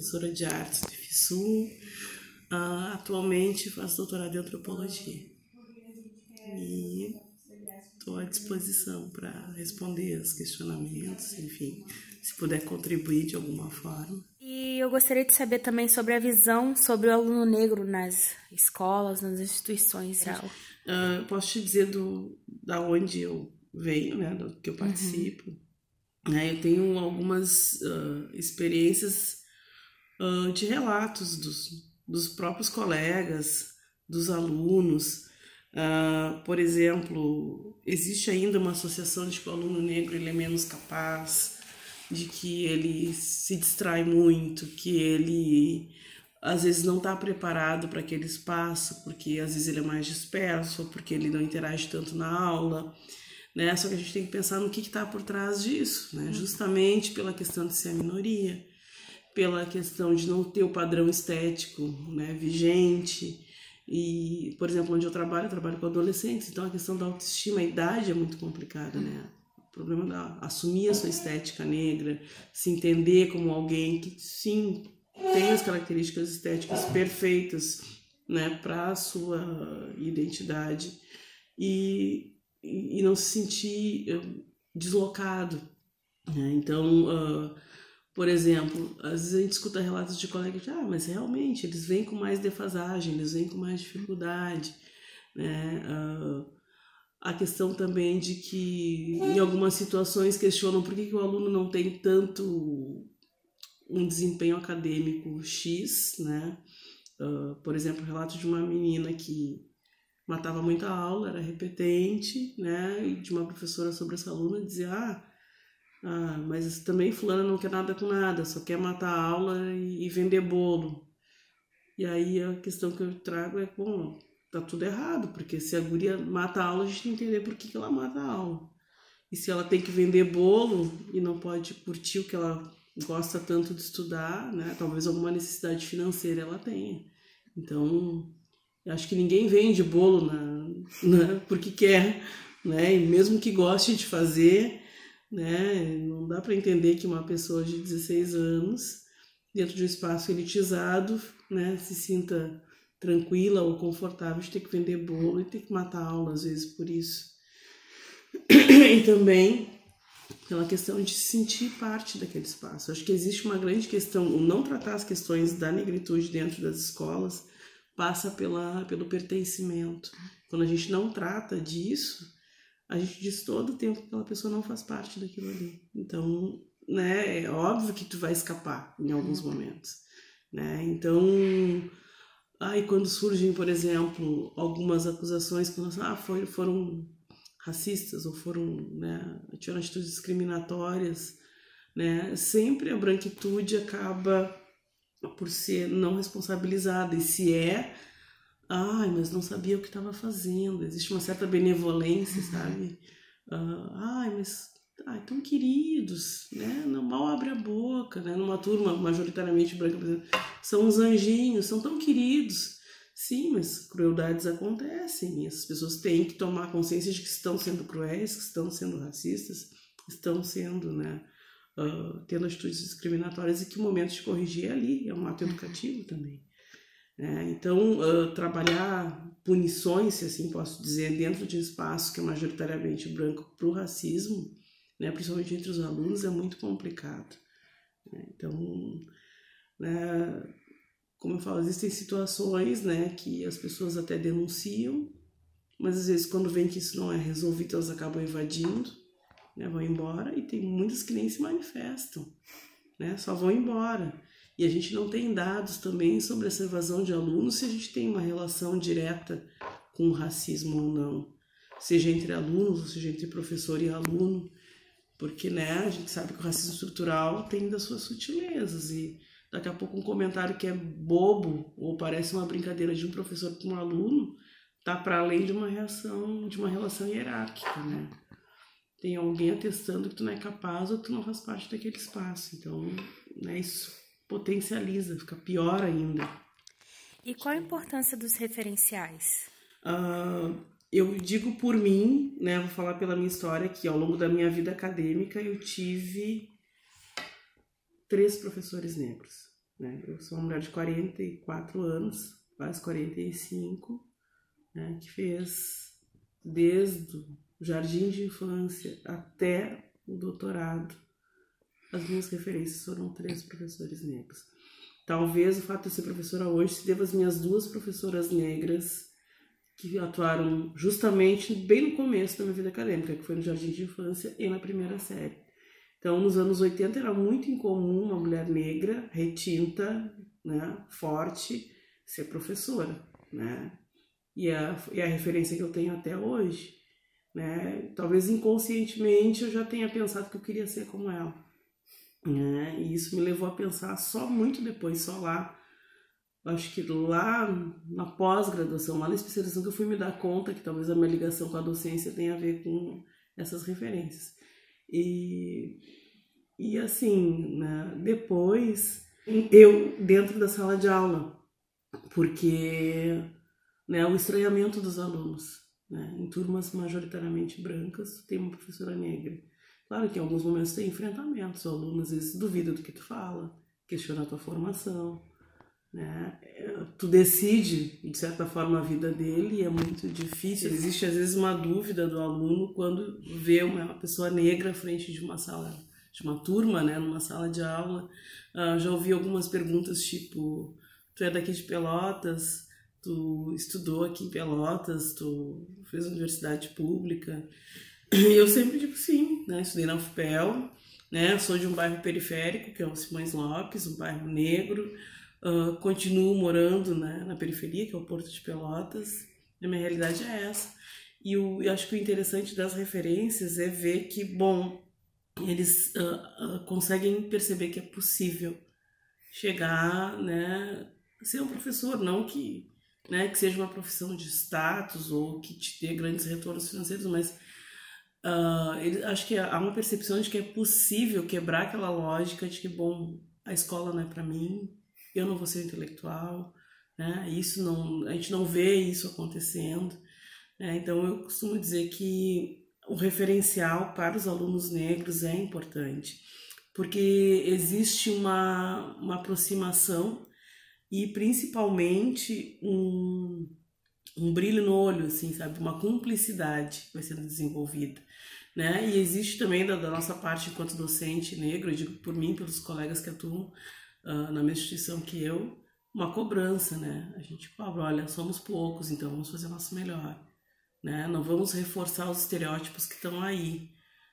professora de artes do IFSU, atualmente faço doutorado em antropologia e estou à disposição para responder os questionamentos, enfim, se puder contribuir de alguma forma. E eu gostaria de saber também sobre a visão sobre o aluno negro nas escolas, nas instituições de aula. Posso te dizer da onde eu venho, né, do que eu participo. Eu tenho algumas experiências de relatos dos próprios colegas, dos alunos. Por exemplo, existe ainda uma associação de que o aluno negro ele é menos capaz, de que ele se distrai muito, que ele às vezes não está preparado para aquele espaço, porque às vezes ele é mais disperso, ou porque ele não interage tanto na aula, né? Só que a gente tem que pensar no que está por trás disso, né? Justamente pela questão de ser a minoria, pela questão de não ter o padrão estético, né, vigente. E, por exemplo, onde eu trabalho com adolescentes, então a questão da autoestima, a idade é muito complicada, né? O problema da assumir a sua estética negra, se entender como alguém que, sim, tem as características estéticas perfeitas, né, para a sua identidade e não se sentir deslocado, né? Então, por exemplo, às vezes a gente escuta relatos de colegas de, mas realmente eles vêm com mais defasagem, eles vêm com mais dificuldade, né? A questão também de que em algumas situações questionam por que o aluno não tem tanto um desempenho acadêmico X, né? Por exemplo, o relato de uma menina que matava muita aula, era repetente, né? E de uma professora sobre essa aluna dizia, mas também fulana não quer nada com nada, só quer matar a aula e vender bolo. E aí a questão que eu trago é, tá tudo errado, porque se a guria mata a aula, a gente tem que entender por que ela mata a aula. E se ela tem que vender bolo e não pode curtir o que ela gosta tanto de estudar, né? Talvez alguma necessidade financeira ela tenha. Então, eu acho que ninguém vende bolo porque quer, né? E mesmo que goste de fazer, né? Não dá para entender que uma pessoa de 16 anos, dentro de um espaço elitizado, né, se sinta tranquila ou confortável de ter que vender bolo e ter que matar a aula, às vezes, por isso. E também pela questão de se sentir parte daquele espaço. Acho que existe uma grande questão, o não tratar as questões da negritude dentro das escolas passa pelo pertencimento. Quando a gente não trata disso, a gente diz todo o tempo que aquela pessoa não faz parte daquilo ali. Então, né, é óbvio que tu vai escapar em alguns momentos, né? Então, quando surgem, por exemplo, algumas acusações que foram racistas ou tiveram atitudes discriminatórias, né? Sempre a branquitude acaba por ser não responsabilizada, e se mas não sabia o que estava fazendo. Existe uma certa benevolência, sabe? Tão queridos, né? Mal abre a boca, né? Numa turma majoritariamente branca, por exemplo, são uns anjinhos, são tão queridos. Sim, mas crueldades acontecem e essas pessoas têm que tomar consciência de que estão sendo cruéis, que estão sendo racistas, estão sendo, né, tendo atitudes discriminatórias e que o momento de corrigir é ali, é um ato educativo também. Então, trabalhar punições, se assim posso dizer, dentro de um espaço que é majoritariamente branco para o racismo, né, principalmente entre os alunos, é muito complicado. Então, como eu falo, existem situações, né, que as pessoas até denunciam, mas às vezes quando vem que isso não é resolvido, elas acabam evadindo, né, vão embora, e tem muitas que nem se manifestam, né, só vão embora. E a gente não tem dados também sobre essa evasão de alunos, se a gente tem uma relação direta com o racismo ou não, seja entre alunos, ou seja entre professor e aluno, porque, né, a gente sabe que o racismo estrutural tem das suas sutilezas, e daqui a pouco um comentário que é bobo ou parece uma brincadeira de um professor com um aluno tá para além de uma relação hierárquica, né? Tem alguém atestando que tu não é capaz ou que tu não faz parte daquele espaço. Então, né, isso potencializa, fica pior ainda. E qual a importância dos referenciais? Eu digo por mim, né, vou falar pela minha história, que ao longo da minha vida acadêmica eu tive 3 professores negros. né? Eu sou uma mulher de 44 anos, quase 45, né? Que fez desde o jardim de infância até o doutorado. As minhas referências foram 3 professores negros. Talvez o fato de eu ser professora hoje se deva às minhas 2 professoras negras que atuaram justamente bem no começo da minha vida acadêmica, que foi no jardim de infância e na primeira série. Então, nos anos 80 era muito incomum uma mulher negra, retinta, né, forte, ser professora, né? E a referência que eu tenho até hoje, né? Talvez inconscientemente eu já tenha pensado que eu queria ser como ela, né? E isso me levou a pensar só muito depois, só lá, acho que lá na pós-graduação, lá na especialização, que eu fui me dar conta que talvez a minha ligação com a docência tenha a ver com essas referências. E assim, né, depois, eu dentro da sala de aula, porque, né, o estranhamento dos alunos, né, em turmas majoritariamente brancas, tem uma professora negra. Claro que em alguns momentos tem enfrentamentos, o aluno às vezes duvida do que tu fala, questiona a tua formação, né? Tu decide, de certa forma, a vida dele, e é muito difícil. Existe às vezes uma dúvida do aluno quando vê uma pessoa negra à frente de uma sala, de uma turma, né, numa sala de aula. Já ouvi algumas perguntas tipo: tu é daqui de Pelotas? Tu estudou aqui em Pelotas? Tu fez universidade pública? E eu sempre digo sim, né? Estudei na UFPEL, né? Sou de um bairro periférico, que é o Simões Lopes, um bairro negro. Continuo morando, né, na periferia, que é o Porto de Pelotas. A minha realidade é essa. E eu acho que o interessante das referências é ver que, bom, eles conseguem perceber que é possível chegar, né, a ser um professor, não que, né, que seja uma profissão de status ou que te dê grandes retornos financeiros, mas acho que há uma percepção de que é possível quebrar aquela lógica de que, bom, a escola não é para mim, eu não vou ser intelectual, né? Isso não, a gente não vê isso acontecendo, né? Então eu costumo dizer que o referencial para os alunos negros é importante, porque existe uma aproximação e principalmente um brilho no olho, assim, sabe? Uma cumplicidade vai sendo desenvolvida, né? E existe também da nossa parte enquanto docente negro, eu digo por mim, pelos colegas que atuam na mesma instituição que eu, uma cobrança, né? A gente cobra, olha, somos poucos, então vamos fazer o nosso melhor, né? Não vamos reforçar os estereótipos que estão aí,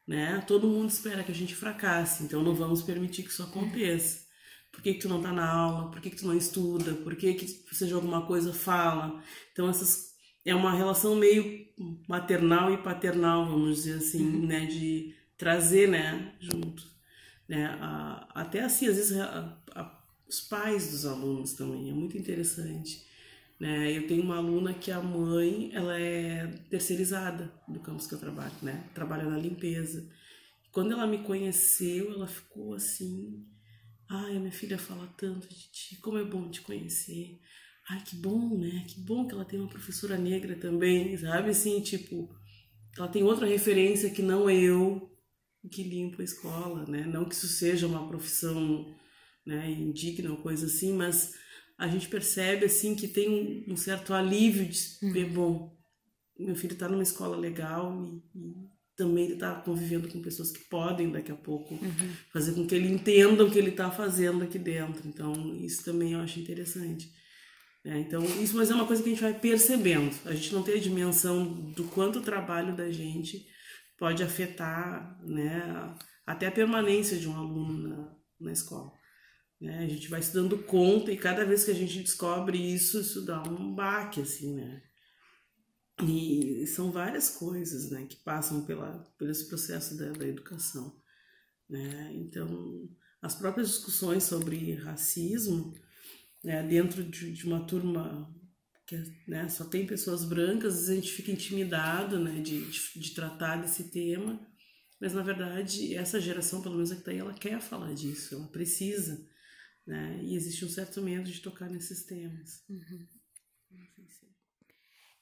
né? Todo mundo espera que a gente fracasse, então não vamos permitir que isso aconteça. Por que tu não tá na aula? Por que tu não estuda? Por que precisa de alguma coisa, fala? Então é uma relação meio maternal e paternal, vamos dizer assim, né? De trazer, né, junto. Né? Até assim, às vezes, os pais dos alunos também, é muito interessante. Né? Eu tenho uma aluna que a mãe, ela é terceirizada do campus que eu trabalho, né? Trabalha na limpeza. Quando ela me conheceu, ela ficou assim: ai, minha filha fala tanto de ti, como é bom te conhecer. Ai, que bom, né? Que bom que ela tem uma professora negra também, sabe? Assim, tipo, ela tem outra referência que não eu, que limpo a escola, né? Não que isso seja uma profissão, né, indigna ou coisa assim, mas a gente percebe, assim, que tem um certo alívio de ver, bom, meu filho está numa escola legal e também ele está convivendo com pessoas que podem daqui a pouco fazer com que ele entenda o que ele está fazendo aqui dentro. Então, isso também eu acho interessante. Então, isso, mas é uma coisa que a gente vai percebendo. A gente não tem a dimensão do quanto o trabalho da gente pode afetar, né, até a permanência de um aluno na escola. Né? A gente vai se dando conta e cada vez que a gente descobre isso dá um baque, assim, né? E são várias coisas, né, que passam por esse processo da educação. Né? Então, as próprias discussões sobre racismo, né, dentro de uma turma que, né, só tem pessoas brancas, às vezes a gente fica intimidado, né, de tratar desse tema, mas na verdade essa geração, pelo menos a que está aí, ela quer falar disso, ela precisa, né, e existe um certo medo de tocar nesses temas.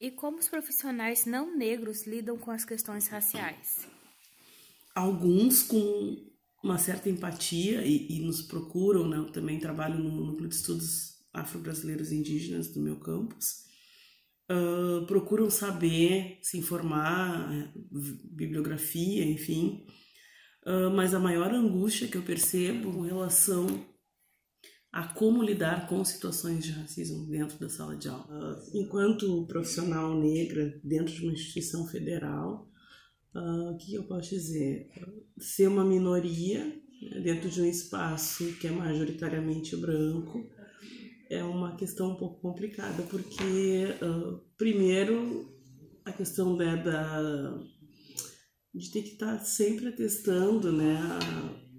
E como os profissionais não negros lidam com as questões raciais? Alguns com uma certa empatia e nos procuram, né? Eu também trabalho no Núcleo de Estudos Afro-Brasileiros e Indígenas do meu campus, procuram saber, se informar, bibliografia, enfim, mas a maior angústia que eu percebo com relação a como lidar com situações de racismo dentro da sala de aula. Enquanto profissional negra dentro de uma instituição federal, o que eu posso dizer? Ser uma minoria dentro de um espaço que é majoritariamente branco é uma questão um pouco complicada, porque, primeiro, a questão de ter que estar sempre atestando, né,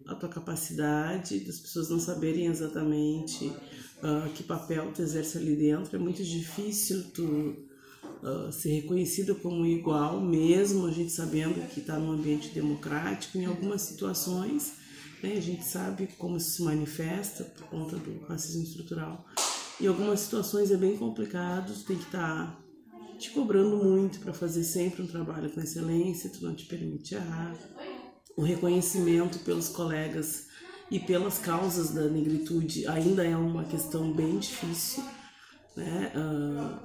a tua capacidade, das pessoas não saberem exatamente que papel tu exerce ali dentro. É muito difícil tu ser reconhecido como igual, mesmo a gente sabendo que está num ambiente democrático. Em algumas situações, né, a gente sabe como isso se manifesta por conta do racismo estrutural. Em algumas situações é bem complicado, tu tem que estar te cobrando muito para fazer sempre um trabalho com excelência, tu não te permite errar. O reconhecimento pelos colegas e pelas causas da negritude ainda é uma questão bem difícil, né?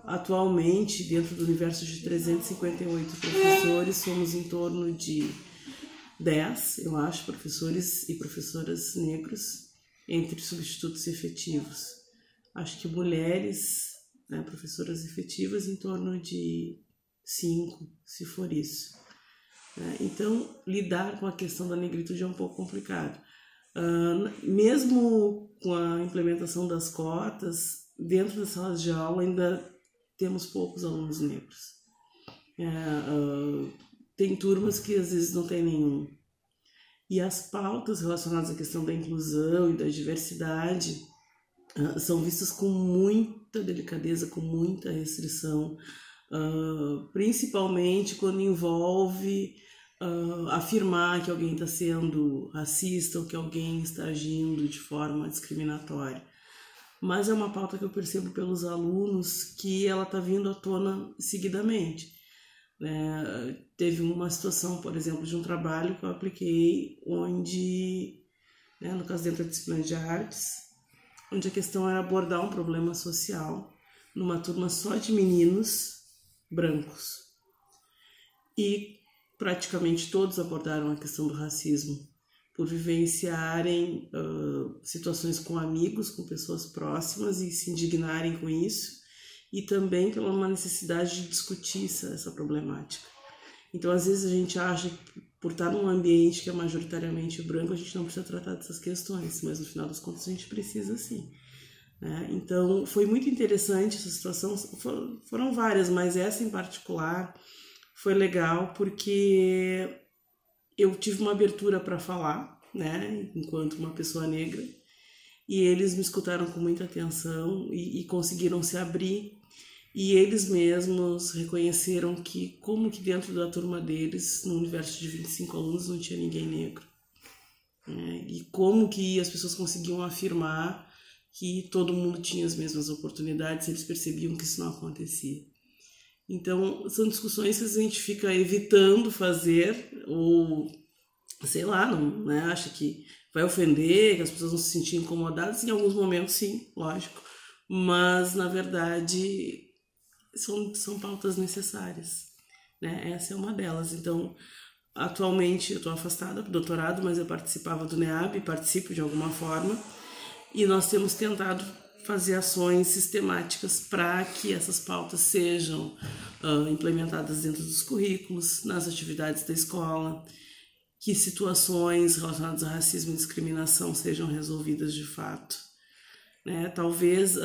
Atualmente, dentro do universo de 358 professores, somos em torno de 10, eu acho, professores e professoras negros entre substitutos efetivos. Acho que mulheres, né, professoras efetivas, em torno de 5, se for isso. Então, lidar com a questão da negritude é um pouco complicado. Mesmo com a implementação das cotas, dentro das salas de aula ainda temos poucos alunos negros. Tem turmas que às vezes não tem nenhum. E as pautas relacionadas à questão da inclusão e da diversidade são vistas com muita delicadeza, com muita restrição, principalmente quando envolve afirmar que alguém está sendo racista ou que alguém está agindo de forma discriminatória. Mas é uma pauta que eu percebo pelos alunos que ela está vindo à tona seguidamente. Teve uma situação, por exemplo, de um trabalho que eu apliquei onde, no caso dentro da disciplina de artes, onde a questão era abordar um problema social numa turma só de meninos brancos. E praticamente todos abordaram a questão do racismo, por vivenciarem situações com amigos, com pessoas próximas e se indignarem com isso, e também pela uma necessidade de discutir essa problemática. Então, às vezes a gente acha que por estar num ambiente que é majoritariamente branco, a gente não precisa tratar dessas questões, mas no final das contas a gente precisa sim. Então, foi muito interessante essa situação, foram várias, mas essa em particular foi legal porque eu tive uma abertura para falar, né, enquanto uma pessoa negra, e eles me escutaram com muita atenção e conseguiram se abrir, e eles mesmos reconheceram que como que dentro da turma deles, no universo de 25 alunos, não tinha ninguém negro, né, e como que as pessoas conseguiam afirmar que todo mundo tinha as mesmas oportunidades, eles percebiam que isso não acontecia. Então, são discussões que a gente fica evitando fazer, ou, sei lá, não, né, acha que vai ofender, que as pessoas vão se sentir incomodadas. Em alguns momentos, sim, lógico, mas, na verdade, são pautas necessárias, né? Essa é uma delas. Então, atualmente, eu estou afastada do doutorado, mas eu participava do NEAB, participo de alguma forma, e nós temos tentado fazer ações sistemáticas para que essas pautas sejam implementadas dentro dos currículos, nas atividades da escola, que situações relacionadas a racismo e discriminação sejam resolvidas de fato. Né? Talvez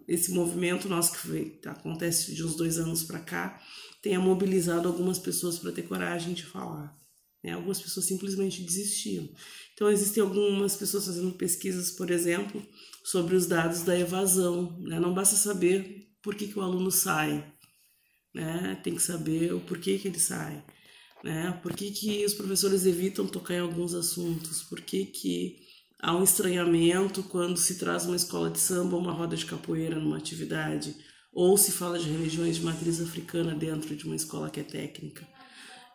esse movimento nosso que acontece de uns 2 anos para cá tenha mobilizado algumas pessoas para ter coragem de falar. Né? Algumas pessoas simplesmente desistiam. Então, existem algumas pessoas fazendo pesquisas, por exemplo, sobre os dados da evasão. Né? Não basta saber por que o aluno sai, né? Tem que saber o porquê que ele sai. Né? Por que os professores evitam tocar em alguns assuntos? Por que há um estranhamento quando se traz uma escola de samba ou uma roda de capoeira numa atividade? Ou se fala de religiões de matriz africana dentro de uma escola que é técnica?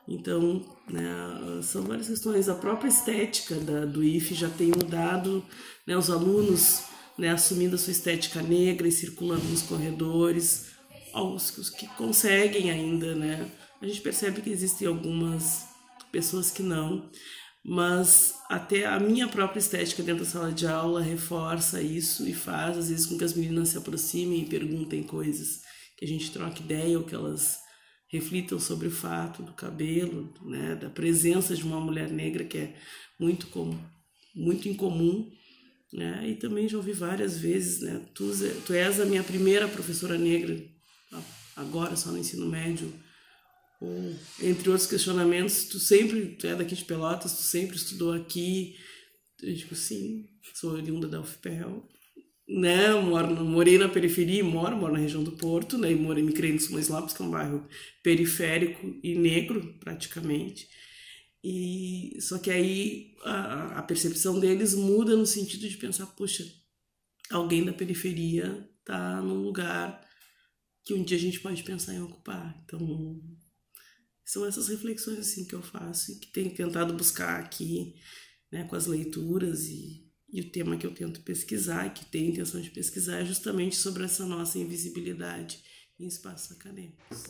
Então, né, são várias questões. A própria estética do IFE já tem mudado, né, os alunos, né, assumindo a sua estética negra e circulando nos corredores, os que conseguem ainda, né? A gente percebe que existem algumas pessoas que não, mas até a minha própria estética dentro da sala de aula reforça isso e faz, às vezes, com que as meninas se aproximem e perguntem coisas, que a gente troque ideia ou que elas reflitam sobre o fato do cabelo, né, da presença de uma mulher negra, que é muito incomum, né, e também já ouvi várias vezes, né, tu és a minha primeira professora negra, agora só no ensino médio, ou, entre outros questionamentos, tu é daqui de Pelotas, tu sempre estudou aqui. Eu digo, sim, sou oriunda da UFPEL, né, morei na periferia, moro na região do Porto, né, e me criei no Simões Lopes, que é um bairro periférico e negro, praticamente. E só que aí a percepção deles muda no sentido de pensar, puxa, alguém da periferia tá num lugar que um dia a gente pode pensar em ocupar. Então, são essas reflexões assim que eu faço e que tenho tentado buscar aqui, né, com as leituras e o tema que eu tento pesquisar, que tenho intenção de pesquisar, é justamente sobre essa nossa invisibilidade em espaços acadêmicos.